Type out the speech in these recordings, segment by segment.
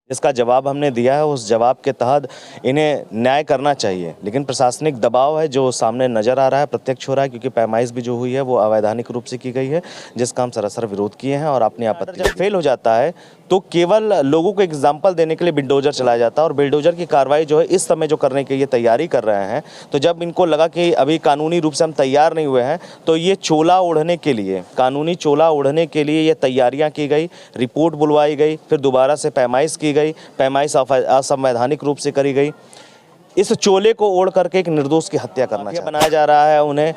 जिसका जवाब हमने दिया है, उस जवाब के तहत इन्हें न्याय करना चाहिए, लेकिन प्रशासनिक दबाव है जो सामने नज़र आ रहा है, प्रत्यक्ष हो रहा है, क्योंकि पैमाइश भी जो हुई है वो अवैधानिक रूप से की गई है, जिसका हम सरासर विरोध किए हैं और अपनी आपत्ति जब फेल हो जाता है तो केवल लोगों को एग्जाम्पल देने के लिए बिल्डोजर चलाया जाता है और बिल्डोजर की कार्रवाई जो है इस समय जो करने के लिए तैयारी कर रहे हैं, तो जब इनको लगा कि अभी कानूनी रूप से हम तैयार नहीं हुए हैं तो ये चोला ओढ़ने के लिए, कानूनी चोला ओढ़ने के लिए ये तैयारियां की गई, रिपोर्ट बुलवाई गई, फिर दोबारा से पैमाइश की गई, पैमाइश असंवैधानिक रूप से करी गई। इस चोले को ओढ़ करके एक निर्दोष की हत्या करना बनाया जा रहा है उन्हें,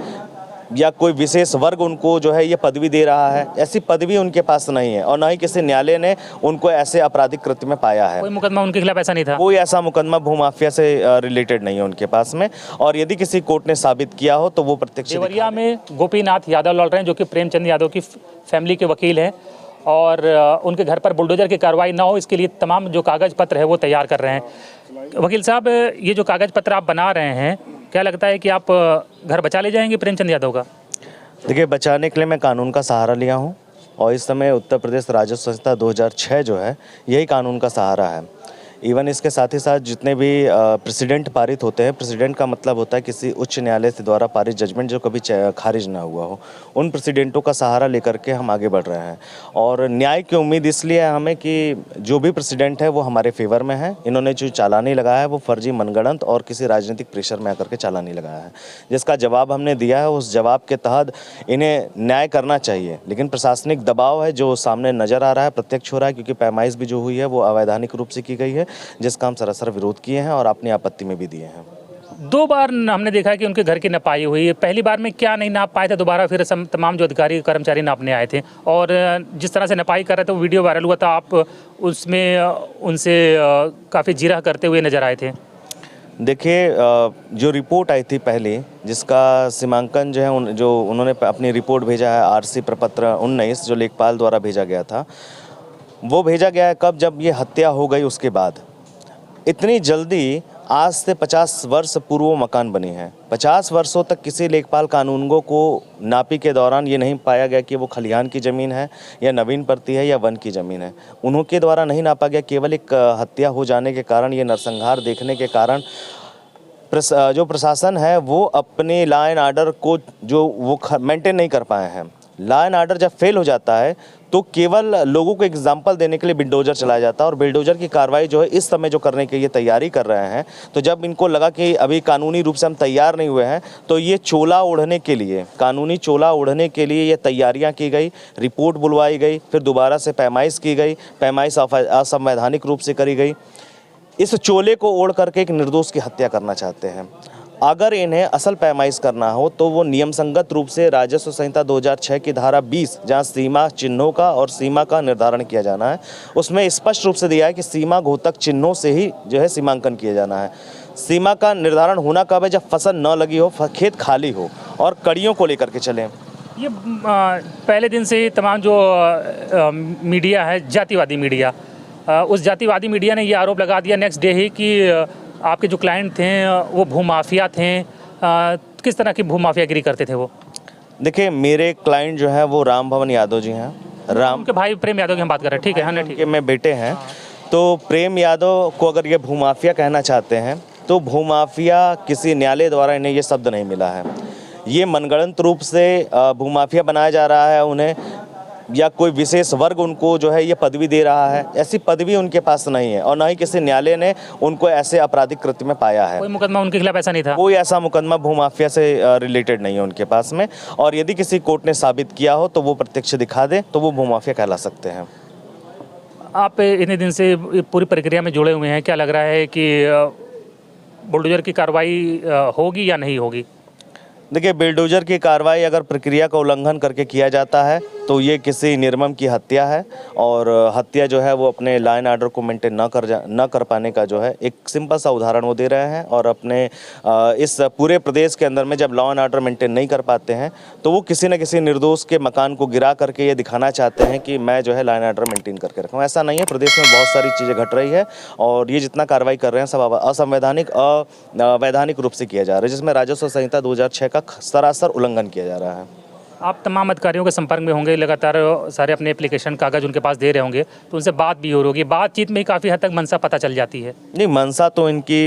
या कोई विशेष वर्ग उनको जो है ये पदवी दे रहा है। ऐसी पदवी उनके पास नहीं है और ना ही किसी न्यायालय ने उनको ऐसे आपराधिक कृत्य में पाया है। कोई मुकदमा उनके खिलाफ ऐसा नहीं था, कोई ऐसा मुकदमा भूमाफिया से रिलेटेड नहीं है उनके पास में, और यदि किसी कोर्ट ने साबित किया हो तो वो प्रत्यक्ष। देवरिया में गोपीनाथ यादव लड़ रहे हैं जो कि प्रेमचंद यादव की फैमिली के वकील हैं और उनके घर पर बुलडोजर की कार्रवाई ना हो इसके लिए तमाम जो कागज पत्र है वो तैयार कर रहे हैं। वकील साहब, ये जो कागज पत्र आप बना रहे हैं, क्या लगता है कि आप घर बचा ले जाएंगे प्रेमचंद यादव का? देखिए, बचाने के लिए मैं कानून का सहारा लिया हूँ और इस समय उत्तर प्रदेश राजस्व संहिता 2006 जो है यही कानून का सहारा है। इवन इसके साथ ही साथ जितने भी प्रेसिडेंट पारित होते हैं, प्रेसिडेंट का मतलब होता है किसी उच्च न्यायालय से द्वारा पारित जजमेंट जो कभी खारिज ना हुआ हो, उन प्रेसिडेंटों का सहारा लेकर के हम आगे बढ़ रहे हैं। और न्याय की उम्मीद इसलिए है हमें कि जो भी प्रेसिडेंट है वो हमारे फेवर में है। इन्होंने जो चालानी लगाया है वो फर्जी, मनगढ़ंत और किसी राजनीतिक प्रेशर में आकर के चालानी लगाया है, जिसका जवाब हमने दिया है। उस जवाब के तहत इन्हें न्याय करना चाहिए, लेकिन प्रशासनिक दबाव है जो सामने नज़र आ रहा है, प्रत्यक्ष हो रहा है, क्योंकि पैमाइश भी जो हुई है वो अवैधानिक रूप से की गई है, जिसका हम सरासर विरोध किए हैं और अपनी आपत्ति में भी दिए हैं। 2 बार हमने देखा कि उनके घर की नपाई हुई है। पहली बार में क्या नहीं नाप पाए थे, दोबारा फिर तमाम जो अधिकारी कर्मचारी नापने आए थे और जिस तरह से नपाई कर रहे थे वो वीडियो वायरल हुआ था, आप उसमें उनसे काफ़ी जिरह करते हुए नजर आए थे। देखिए, जो रिपोर्ट आई थी पहले, जिसका सीमांकन जो है जो उन्होंने अपनी रिपोर्ट भेजा है RC प्रपत्र 19 जो लेखपाल द्वारा भेजा गया था, वो भेजा गया है कब, जब ये हत्या हो गई उसके बाद। इतनी जल्दी आज से 50 वर्ष पूर्व वो मकान बनी है। 50 वर्षों तक किसी लेखपाल कानूनगो को नापी के दौरान ये नहीं पाया गया कि वो खलिहान की ज़मीन है या नवीन परती है या वन की ज़मीन है। उनके द्वारा नहीं नापा गया, केवल एक हत्या हो जाने के कारण, ये नरसंहार देखने के कारण जो प्रशासन है वो अपने लॉ एंड आर्डर को जो वो मेंटेन नहीं कर पाए हैं। लॉ एंड आर्डर जब फेल हो जाता है तो केवल लोगों को एग्जाम्पल देने के लिए बिल्डोजर चलाया जाता है और बिल्डोजर की कार्रवाई जो है इस समय जो करने के लिए तैयारी कर रहे हैं, तो जब इनको लगा कि अभी कानूनी रूप से हम तैयार नहीं हुए हैं तो ये चोला ओढ़ने के लिए, कानूनी चोला ओढ़ने के लिए ये तैयारियां की गई, रिपोर्ट बुलवाई गई, फिर दोबारा से पैमाइश की गई, पैमाइश असंवैधानिक रूप से करी गई। इस चोले को ओढ़ करके एक निर्दोष की हत्या करना चाहते हैं। अगर इन्हें असल पैमाइश करना हो तो वो नियम संगत रूप से राजस्व संहिता 2006 की धारा 20, जहां सीमा चिन्हों का और सीमा का निर्धारण किया जाना है, उसमें स्पष्ट रूप से दिया है कि सीमा घोतक चिन्हों से ही जो है सीमांकन किया जाना है। सीमा का निर्धारण होना कब है, जब फसल न लगी हो, खेत खाली हो और कड़ियों को लेकर के चलें। ये पहले दिन से ही तमाम जो मीडिया है, जातिवादी मीडिया, उस जातिवादी मीडिया ने ये आरोप लगा दिया नेक्स्ट डे ही कि आपके जो क्लाइंट थे वो भूमाफिया थे। किस तरह की भूमाफियागिरी करते थे वो? देखिए, मेरे क्लाइंट जो है वो राम भवन यादव जी हैं। उनके भाई प्रेम यादव की हम बात कर रहे हैं, ठीक है? हाँ, ठीक है। में बेटे हैं। तो प्रेम यादव को अगर ये भूमाफिया कहना चाहते हैं तो भूमाफिया किसी न्यायालय द्वारा इन्हें ये शब्द नहीं मिला है। ये मनगढ़ंत रूप से भूमाफिया बनाया जा रहा है उन्हें, या कोई विशेष वर्ग उनको जो है ये पदवी दे रहा है। ऐसी पदवी उनके पास नहीं है और ना ही किसी न्यायालय ने उनको ऐसे आपराधिक कृत्य में पाया है। कोई मुकदमा उनके खिलाफ ऐसा नहीं था, कोई ऐसा मुकदमा भूमाफिया से रिलेटेड नहीं है उनके पास में, और यदि किसी कोर्ट ने साबित किया हो तो वो प्रत्यक्ष दिखा दे तो वो भूमाफिया कहला सकते हैं। आप इतने दिन से पूरी प्रक्रिया में जुड़े हुए हैं, क्या लग रहा है कि बुलडोजर की कार्रवाई होगी या नहीं होगी? देखिए, बिल्डोजर की कार्रवाई अगर प्रक्रिया का उल्लंघन करके किया जाता है तो ये किसी निर्मम की हत्या है, और हत्या जो है वो अपने लॉ एंड आर्डर को मेंटेन न कर पाने का जो है एक सिंपल सा उदाहरण वो दे रहे हैं। और अपने इस पूरे प्रदेश के अंदर में जब लॉ एंड आर्डर मेंटेन नहीं कर पाते हैं तो वो किसी न किसी निर्दोष के मकान को गिरा करके ये दिखाना चाहते हैं कि मैं जो है लॉ एंड आर्डर मेंटेन करके रखूँ। ऐसा नहीं है। प्रदेश में बहुत सारी चीज़ें घट रही है और ये जितना कार्रवाई कर रहे हैं सब असंवैधानिक, अवैधानिक रूप से किया जा रहा है, जिसमें राजस्व संहिता 2006 का सरासर उल्लंघन किया जा रहा है। आप तमाम अधिकारियों के संपर्क में होंगे, लगातार सारे अपने एप्लीकेशन कागज़ उनके पास दे रहे होंगे, तो उनसे बात भी हो रही होगी। बातचीत में ही काफ़ी हद तक मंशा पता चल जाती है। नहीं, मंशा तो इनकी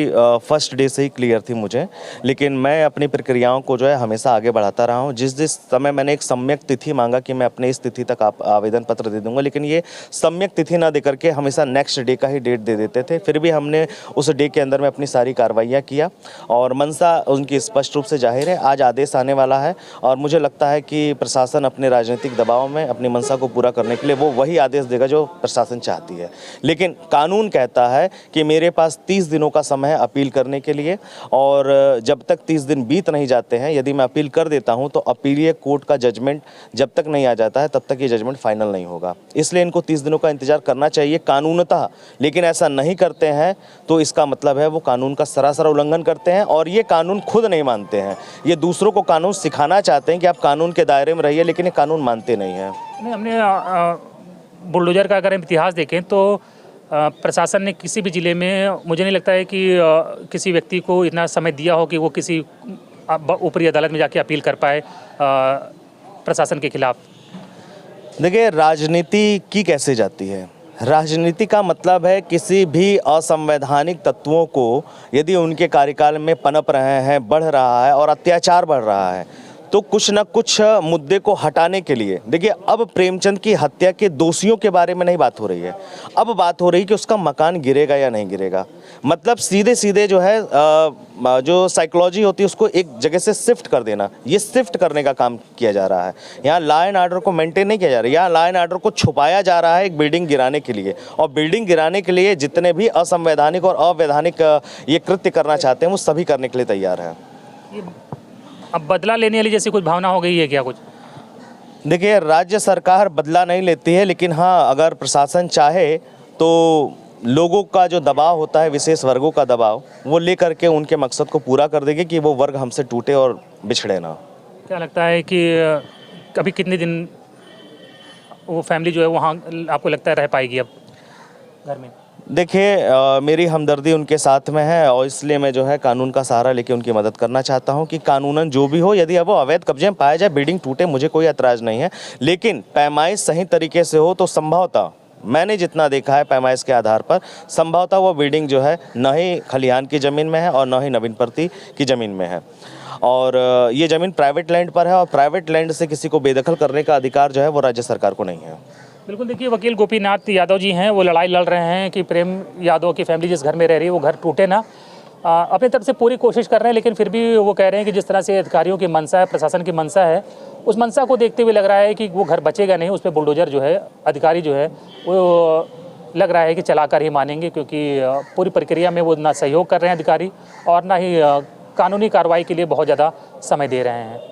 फर्स्ट डे से ही क्लियर थी मुझे, लेकिन मैं अपनी प्रक्रियाओं को जो है हमेशा आगे बढ़ाता रहा हूँ। जिस समय मैंने एक सम्यक तिथि मांगा कि मैं अपने इस तिथि तक आप आवेदन पत्र दे दूंगा, लेकिन ये सम्यक तिथि ना देकर के हमेशा नेक्स्ट डे का ही डेट दे देते थे। फिर भी हमने उस डे के अंदर में अपनी सारी कार्रवाइयाँ किया और मंशा उनकी स्पष्ट रूप से जाहिर है। आज आदेश आने वाला है और मुझे लगता है कि प्रशासन अपने राजनीतिक दबाव में अपनी मंशा को पूरा करने के लिए वो वही आदेश देगा जो प्रशासन चाहती है। लेकिन कानून कहता है कि मेरे पास 30 दिनों का समय है अपील करने के लिए, और जब तक 30 दिन बीत नहीं जाते हैं, यदि मैं अपील कर देता हूं तो अपीलीय कोर्ट का जजमेंट जब तक नहीं आ जाता है तब तक ये जजमेंट फाइनल नहीं होगा। इसलिए इनको 30 दिनों का इंतजार करना चाहिए कानूनतः, लेकिन ऐसा नहीं करते हैं तो इसका मतलब है वो कानून का सरासर उल्लंघन करते हैं और ये कानून खुद नहीं मानते हैं। ये दूसरों को कानून सिखाना चाहते हैं कि आप कानून के दायरे में रहिए, लेकिन ये कानून मानते नहीं हैं। हमने बुलडोजर का अगर हम इतिहास देखें तो प्रशासन ने किसी भी ज़िले में, मुझे नहीं लगता है कि किसी व्यक्ति को इतना समय दिया हो कि वो किसी ऊपरी अदालत में जाके अपील कर पाए प्रशासन के खिलाफ। देखिए, राजनीति की कैसे जाती है? राजनीति का मतलब है किसी भी असंवैधानिक तत्वों को यदि उनके कार्यकाल में पनप रहे हैं, बढ़ रहा है और अत्याचार बढ़ रहा है, तो कुछ न कुछ मुद्दे को हटाने के लिए, देखिए अब प्रेमचंद की हत्या के दोषियों के बारे में नहीं बात हो रही है, अब बात हो रही है कि उसका मकान गिरेगा या नहीं गिरेगा। मतलब सीधे सीधे जो है जो साइकोलॉजी होती है उसको एक जगह से शिफ्ट कर देना, ये शिफ्ट करने का काम किया जा रहा है। यहाँ लॉ एंड ऑर्डर को मेंटेन नहीं किया जा रहा है, यहाँ लॉ एंड ऑर्डर को छुपाया जा रहा है एक बिल्डिंग गिराने के लिए। और बिल्डिंग गिराने के लिए जितने भी असंवैधानिक और अवैधानिक ये कृत्य करना चाहते हैं वो सभी करने के लिए तैयार है। अब बदला लेने वाली जैसी कुछ भावना हो गई है क्या कुछ? देखिए, राज्य सरकार बदला नहीं लेती है, लेकिन हाँ, अगर प्रशासन चाहे तो लोगों का जो दबाव होता है, विशेष वर्गों का दबाव, वो लेकर के उनके मकसद को पूरा कर देगी कि वो वर्ग हमसे टूटे और बिछड़े ना। क्या लगता है कि अभी कितने दिन वो फैमिली जो है वहाँ आपको लगता है रह पाएगी अब घर में? देखिए, मेरी हमदर्दी उनके साथ में है और इसलिए मैं जो है कानून का सहारा लेके उनकी मदद करना चाहता हूं कि कानूनन जो भी हो, यदि अब वो अवैध कब्जे में पाया जाए, बिल्डिंग टूटे, मुझे कोई ऐतराज़ नहीं है, लेकिन पैमाइश सही तरीके से हो तो संभवतः, मैंने जितना देखा है पैमाइश के आधार पर, संभवतः वो बिल्डिंग जो है न ही खलिहान की ज़मीन में है और न ही नवीन प्रति की ज़मीन में है। और ये ज़मीन प्राइवेट लैंड पर है और प्राइवेट लैंड से किसी को बेदखल करने का अधिकार जो है वो राज्य सरकार को नहीं है। बिल्कुल, देखिए वकील गोपीनाथ यादव जी हैं, वो लड़ाई लड़ रहे हैं कि प्रेम यादव की फैमिली जिस घर में रह रही है वो घर टूटे ना। अपनी तरफ से पूरी कोशिश कर रहे हैं, लेकिन फिर भी वो कह रहे हैं कि जिस तरह से अधिकारियों की मंशा है, प्रशासन की मंशा है, उस मंशा को देखते हुए लग रहा है कि वो घर बचेगा नहीं। उस पर बुलडोजर जो है, अधिकारी जो है वो लग रहा है कि चलाकर ही मानेंगे, क्योंकि पूरी प्रक्रिया में वो ना सहयोग कर रहे हैं अधिकारी और ना ही कानूनी कार्रवाई के लिए बहुत ज़्यादा समय दे रहे हैं।